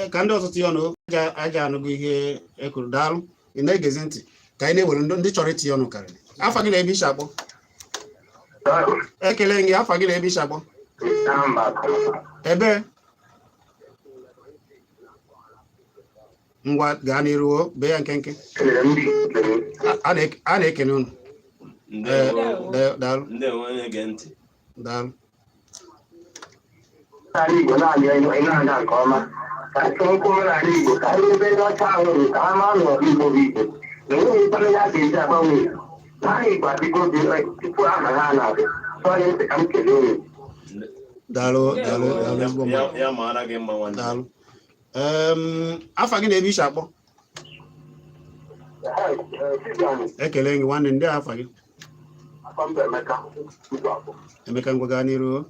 ka ndị ọzọ tinye ọnụ. Aja anụgo ihe ekwuru. Daalụ. Ị na-egezi ntị ka anyị na-ewere ndị chọrọ itinye ọnụ karịrị. Afa gị na ebe isi akpọ. Ekele gị. Afa gị na ebe isi akpọ. Ebe ngwa gaa n'iru bee ya nkenke. A na-ekene unu. Daalụ. Ndị onye ge ntị. Daalụ. Igbo na-abịa ịna-aga nke ọma. Ka nkwụ omenala Igbo ka anyị ebe ndị ọcha ahụrụ ka ha ma nọ Igbo bụ Igbo. Enweghị mkpara ya ga-eji agbanwe. Naanị Igbo adịgo tupu aha ha na-abịa. Sọrọ ntị ka m kelee unu. Daalụ ezigbo mmadụ. Ya mara gị mma nwanne. Daalụ. Afa gị na-ebe ishi akpọ. Ekele gị nwanne ndị afa gị. Emeka ngwa gaa n'iru.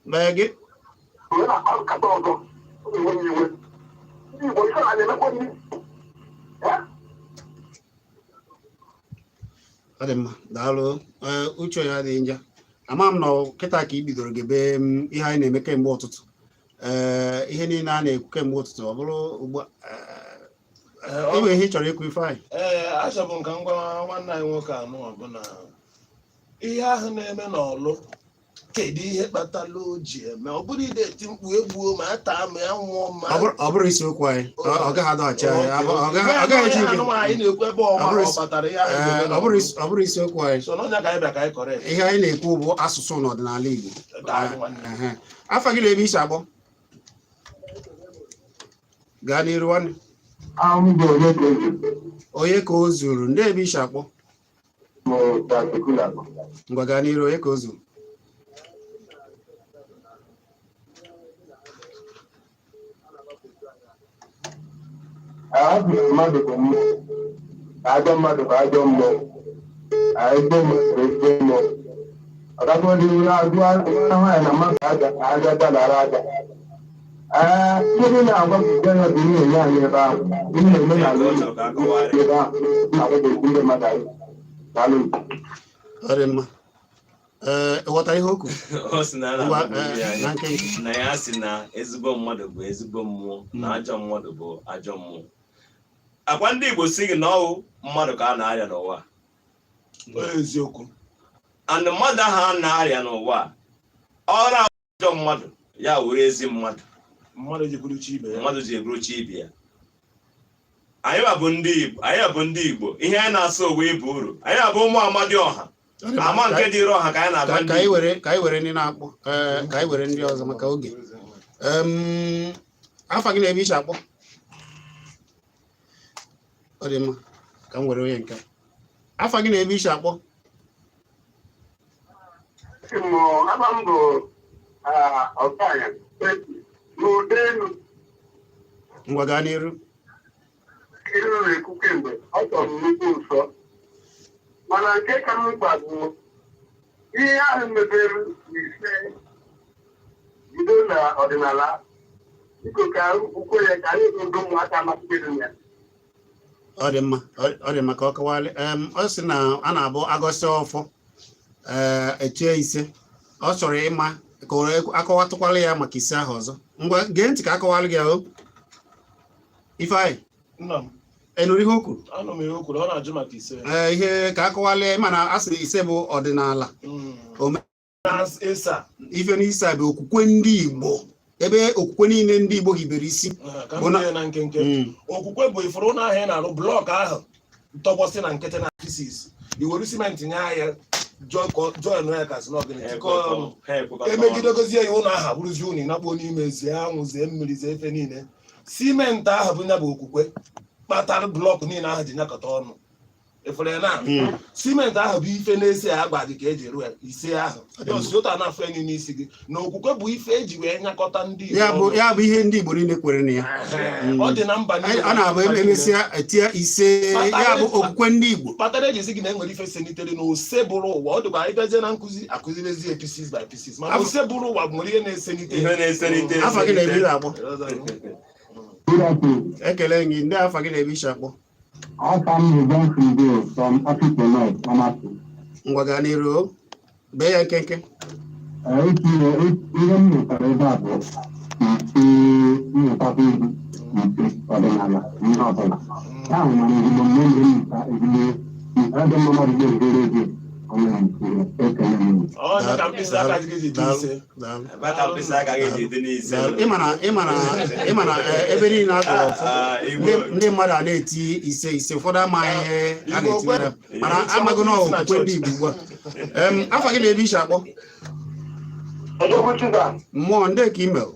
Bagi. Ademma, daalụ. Uche ya dị njọ. Ama m na kịta ka i bidoro gebe ihe anyị na-eme kemgbe ụtụtụ. Ihe niile a na-ekwu kemgbe ụtụtụ ọ bụrụ ugbu a enwe ihe ị chọrọ ikwu ife anyị. Achọbụ m ka m gwa nwanne anyị nwoke anụ ọbụna ihe ahụ na-eme n'Ọlụ kedu ihe kpatara o ji eme ọ bụrụ ide eti mkpu egbuo ma ata ma ya nwụọ ma ọ bụrụ isiokwu anyị ọ gaghị adọghachi anyị ọ gaghị eji anyị na-ekwu ebe ọ kpatara ihe ọ bụrụ isiokwu anyị so n'ọnya ka anyị bịa ka anyị kọrọ ihe anyị na-ekwu bụ asụsụ n'ọdịnala Igbo. Afa gị na-ebe isi akpọ gaa n'iru nwanne. Onye ka o zuru ndị ebe isi akpọ ngwa gaa n'iru onye ka o zuru. Mmadụ bụ mmụọ, ajọ mmadụ bụ ajọ mmụọ, ezigbo mmadụ bụ ezigbo mmụọ. Ọgagodị na-agụ nwaanyị na mmadụ aja dalara aja. Ihe na-agwa bụ ya bụ ihe enye anyị ebe ahụ, ihe na-eme na ebe ahụ na-agwagokwu ndị mmadụ anyị. Ọ dị mma. Ịghọtara ihe okwu? Na ya sị na ezigbo mmadụ bụ ezigbo mmụọ na ajọ mmadụ bụ ajọ mmụọ. Akwa ndị Igbo si gị na ọwụ mmadụ ka a na-arịa n'ụwa. Eziokwu. And mmadụ ahụ a na-arịa n'ụwa ọrụ ajọ mmadụ ya were ezi mmadụ. Mmadụ ji bụrụ chi ibe ya. Mmadụ ji eburu chi ibe ya. Anyị bụ ndị Igbo ihe anyị na-asụ owe ibu uru. Anyị bụ ụmụ amadi ọha. Ama nke dịrị ọha ka anyị na-agba ndị ka anyị were ndị na-akpọ ka anyị were ndị ọzọ maka oge. Afa gị na-ebe isi akpọ. Ọ dị mma ka m were onye nke. Afa gị na-ebe isi akpọ. Ngwa gaa n'iru. Mana nke ka m gbagbuo ihe ahụ mebere ise bido na ọdịnala biko ka ukwe ya ka anyị gogo ụmụaka amasịbeghị ya. Ọ dị mma ka ọ kọwalị. Ọ sị na a na-abụ agọsị ọfọ echie ise ọ chọrọ ịma ka akọwatụkwala ya maka ise ahụ ọzọ. Ngwa gee ntị ka akọwalị gị ahụ Ifeanyị. Enụrụ ihe o kwuru? Anọ m ihe o kwuru, ọ na-ajụ maka ise. Ihe ka akọwalị mana a sị ise bụ ọdịnala. Ife n'ise bụ okwukwe ndị Igbo ebe okwukwe niile ndị Igbo hibere isi. Na nkenke okwukwe bụ ifuru na ahịa na-arụ blọk ahụ ntọgbọsị na nkịtị na pieces iwere simenti nye ahịa join ya kasị n'ọgịnị emegidegozie ya ụlọ aha bụrụzi unu nakpuo n'ime zie anwụ zie mmiri zie efe niile simenti ahụ bụ ya bụ okwukwe kpatara blọk niile ahụ ji nyakọta ọnụ efere ya na simenti ahụ bụ ife na-esi agba gị ka eji eru ise ahụ ụta na-afọ enyi n'isi gị na okwukwe bụ ife eji wee nyakọta ndị Igbo ya bụ ihe ndị Igbo niile kwere na ya. Ọ dị na mba niile a na-abụ emesịa etie ise ya bụ okwukwe ndị Igbo kpatara eji si gị na enwere ife senitere na ose bụrụ ụwa ọ dịkwa anyị bịazie na nkụzi akụzirezi pieces by pieces mana ose bụrụ ụwa nwere ihe na-esenite. Afa gị na-ebi akpọ. Ekele gị ndị afa gị na-ebi isi akpọ. Ngwa gaa n'iru bee ya nkenke. Ihe m mụtara ebe a bụ mmụtakwa ibu ọdịnala ihe ọbụla ya hụ mana ezigbo mmemme mmụta ezigbo ndị mmadụ ga-ezere ego ịmana ebe niile akọrọ ọfọ ndị mmadụ a na-eti ise ụfọdụ amaghị ihe a na-etinyere mana amaghị na okwukwe ndị Igbo ugbu a. Afa gị na-ebe isi akpọ mmụọ ndị ka email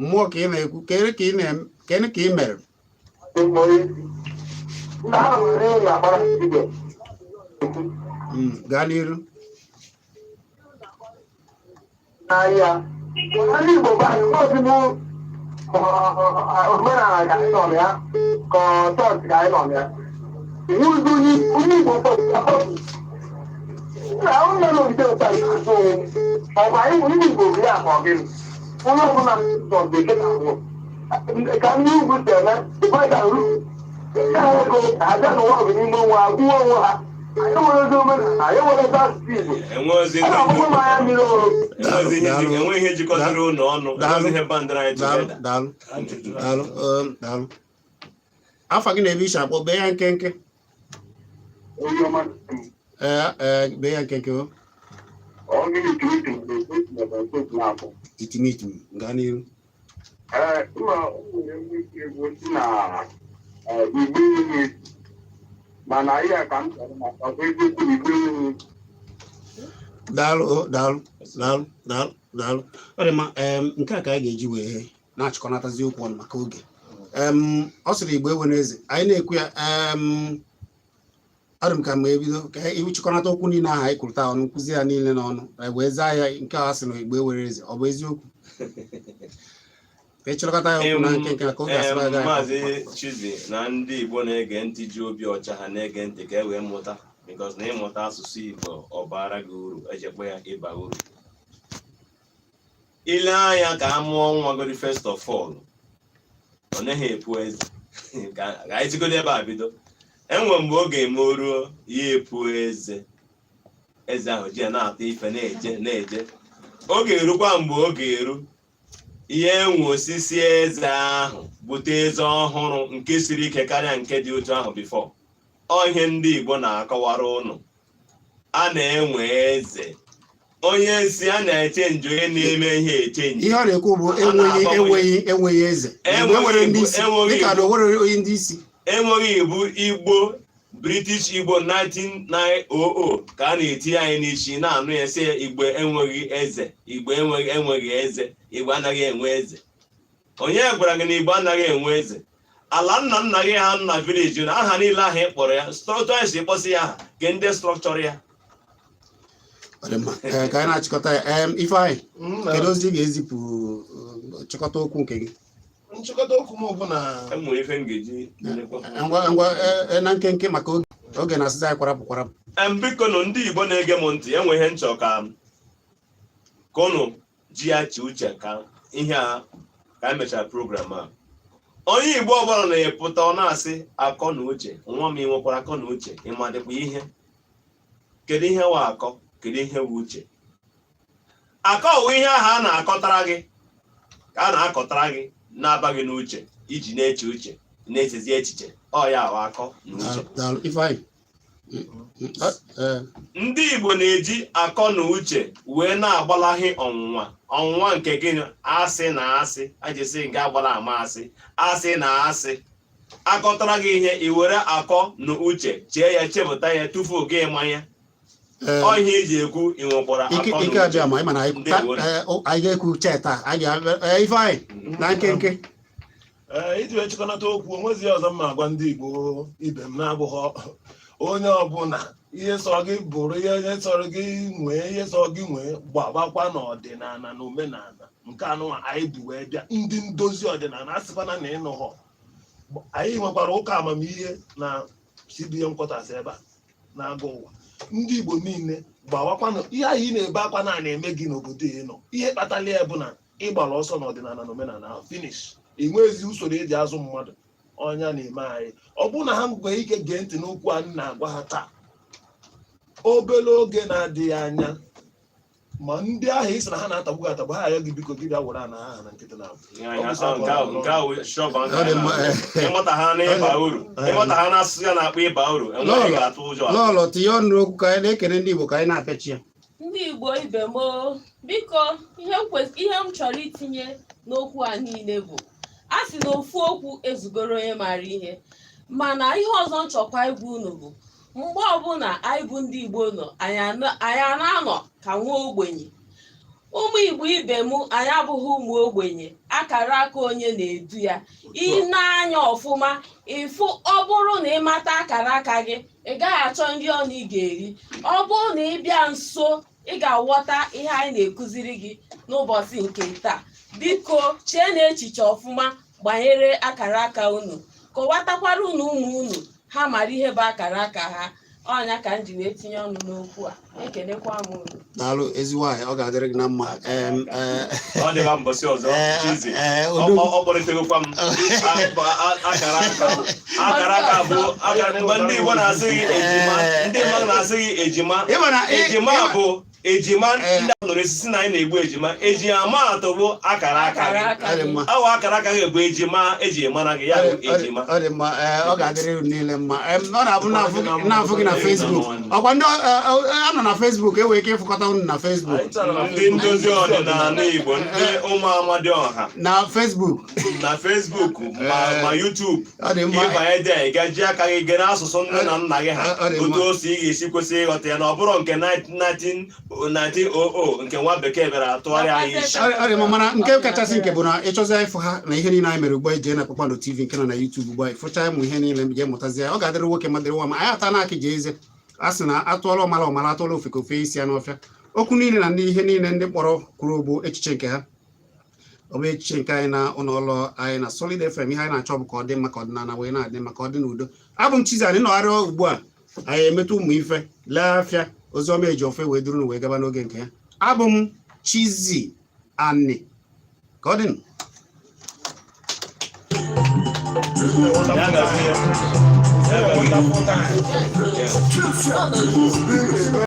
mmụọ ka ị na-ekwu kene ka ị mere gaa n'iru n'ahịa ndị Igbo omenala ka anyị nọ ya ka chọọchị ka anyị nọ ya iwu onye Igbo ụlọ n'ogide ụta na-azụ ọgwa anyị bụ ndị Igbo bụ ya ka ọ gịnị onye ọbụla nọ bekee na abụọ ka ndị ugwu si eme ịgbaga ru ya ego aja n'ụwa bụ n'ime onwe ha gwuo onwe ha anyị nwere ezi omenala anyị nwere ezi asụsụ Igbo ọgwụgwọ m anya mmiri ọrụ enweghị ihe jikọtara ụlọ ọnụ ihe bandara anyị daalụ afọ gị na-ebe isi akpọ bee ya nkenke bee ya nkenke itimitim gaa n'iru mana ihe ka m chọrọ maka eziokwu igbe daalụ ọ dị mma nke a ka anyị ga-eji wee na-achịkọnatazi okwu ọnụ maka oge ọ sịrị Igbo ewe n'eze anyị na-ekwu ya ọ dị m ka ma ebido ka iwu chịkọnata okwu niile ahụ anyị kwurụta ọnụ nkụzi ya niile n'ọnụ wee zaa ya nke a sị na Igbo ewere eze ọ bụ eziokwu ka ịchịkọta ya okwu na nke ka oge asịrị aga Maazị Chizi na ndị Igbo na-ege ntị ji obi ọcha ha na-ege ntị ka e wee mụta because na ịmụta asụsụ Igbo ọ bara gị uru ejekwa ya ịba uru ile anya ka a mụọ nwa godi first of all ọ naghị epu eze ka anyị tigodo ebe a bido enwe mgbe oge eme ruo ya epu eze ahụ ji ya na-ata ife na-eje oge erukwa mgbe oge eru ihe enwe osisi eze ahụ bute eze ọhụrụ nke siri ike karịa nke dị otu ahụ bifọ ọ ihe ndị Igbo na-akọwara ụnụ a na-enwe eze onye si a na-echenji onye na-eme ihe echenji ihe ọ na-ekwu bụ enweghị eze enwere ndị isi dịka na onwere onye ndị isi enweghị ibu Igbo British Igbo 1900 ka a na-eti anyị n'isi na-anụ ya sị Igbo enweghị eze Igbo enweghị eze Igbo anaghị enwe eze onye gwara gị na Igbo anaghị enwe eze ala nna nna gị ha nna vileji na aha niile ahụ ị kpọrọ ya stọtụ anyị si kpọsị ya aha ke ndị strọkchọrọ ya ka anyị na-achịkọta ya Ifeanyị kedu ozi ga-ezipụ nchịkọta okwu nke gị nchịkọta okwu m bụ na enwere ife ngeji ngwa na nkenke maka oge na asịza anyị kwarapụ biko nụ ndị Igbo na-ege m ntị enwe ihe nchọ ka ụnụ ji ya chi uche ka ihe a ka anyị mechara program a onye Igbo ọbụla na-epụta ọ na-asị akọ na uche nwa m ị nwekwara akọ na uche ịma dịkwa ihe kedu ihe wa akọ kedu ihe wu uche akọ wụ ihe ahụ a na-akọtara gị ka a na-akọtara gị na-abaghị n'uche iji na-eche uche na-echezi echiche ọ ya ahụ akọ na uche ndị Igbo na-eji akọ na uche wee na-agbalaghị ọnwụnwa nke gịnị asị na asị ajisi nke agbala ama asị na asị akọtara gị ihe i were akọ na uche chee ya chepụta ya tufuo gị mmanya ọ ihe eji ekwu inwekwara akọ ike abịa ma ịma na anyị ga-ekwu cheta Ifeanyị na nkenke iji wee chịkọnata okwu onwezi ọzọ mma agwa ndị Igbo ibe m na-abụghị onye ọbụla ihe sọ gị bụrụ ihe sọrọ gị nwee ihe sọ gị nwee gbabakwa n'ọdịnala na omenala nke anụ anyị bụ wee bịa ndị ndozi ọdịnala asịkwana na ịnụhọ anyị nwekwara ụka amamihe na CBN nkwọtasị ebe a na-agụ ụwa ndị Igbo niile gbawakwanụ ihe anyị na-ebe akwa na-eme gị n'obodo ị nọ ihe kpatara ya bụ na ịgbara ọsọ n'ọdịnala na omenala ahụ finish enwezi usoro eji azụ mmadụ ọnya na-eme anyị ọ bụrụ na ha nwee ike gee ntị n'okwu anyị na-agwa ha taa obere oge na-adịghị anya ma ndị ahụ isi na ha na-atagbu gị atagbu ha ayọ gị biko gị bịa were ana ha na nkịtị na ịmụta ha n'ịba uru ịmụta ha n'asụsụ ya na-akpọ ịba uru enweghị ga-atụ ụjọ lọlọ tinye ọnụ n'okwu ka anyị na-ekele ndị Igbo ka anyị na-apịachi ya ndị Igbo ibe m biko ihe m chọrọ itinye n'okwu a niile bụ a sị na ofu okwu ezugoro onye maara ihe mana ihe ọzọ nchọkwa igwu unu bụ mgbe ọbụla anyị bụ ndị Igbo nọ anyị na-anọ ka nwa ogbenye ụmụ Igbo ibe m, anyị abụghị ụmụ ogbenye, akara aka onye na-edu ya. Ị na-anya ọfụma ịfụ, ọ bụrụ na ị mata akara aka gị, ị gaghị achọ nri ọnụ ị ga-eri. Ọ bụrụ na ị bịa nso, ị ga-aghọta ihe anyị na-ekụziri gị n'ụbọchị nke taa. Biko chee na echiche ọfụma banyere akara aka unu, kọwatakwara unu ụmụ unu ha mara ihe bụ akara aka ha. Ọnya ka m ji wee tinye ọnụ n'okwu a. Ekenekwa m unu. Daalụ ezi nwaanyị, ọ ga-adịrị gị na mma. Ọ dịba mbọsị ọzọ chizi ọ kpọlitegokwa m akara aka bụ mgbe ndị Igbo na-asị gị ejima, ndị mmadụ na-asị gị ejima. Ejima bụ ejima ndị a nụrụ esisi na anyị na-egbu ejima. Ejima atọ bụ akara aka gị. Awa akara aka gị bụ ejima eji mara gị, ya bụ ejima. Ọ dị mma, ọ ga-adịrị unu niile mma. Ọ na-abụ na-afụ gị na Facebook. Ọkwa ndị anọ na Facebook enwere ike ịfụkọta unu na Facebook. Ndị ndozi ọdịnala Igbo, ndị ụmụ Amadioha na Facebook ma YouTube. Ịbanye dị ị gaji aka gị gere asụsụ nne na nna gị ha, otu o si ị ga-esi kwesị ịghọta ya, na ọ bụrụ nke 1900 nke nwa bekee bịara atụgharị anyị isi. Ọ dị mma, mana nke kachasị nke bụ na ịchọzi ịfụ ha na ihe niile anyị mere ugbu a jee na Kpakpando TV nke nọ na YouTube ugbu a, ịfụcha ịmụ ihe niile jee mụtazi ya. Ọ ga-adịrị nwoke ma dịrị nwa ma anyị ata na akị ji eze. A sị na atụọla ọmala atụọla ofeke ofe isi ya n'ọfịa. Okwu niile na ndị ihe niile ndị kpọrọ kwuru bụ echiche nke ha. Ọ bụ echiche nke anyị na ụlọ anyị na Solid FM. Ihe anyị na-achọ bụ ka ọ dị mma, ka ọdịnala wee na-adị mma, ka ọ dị n'udo. Abụ m Chizi anyị nọgharịa ugbu a, anyị emetụ ụmụ ife lee afịa Oziọma eji ofe wee duru wee gaba n'oge nke ya. Abụ m Chizi Ani, ka ọ dị.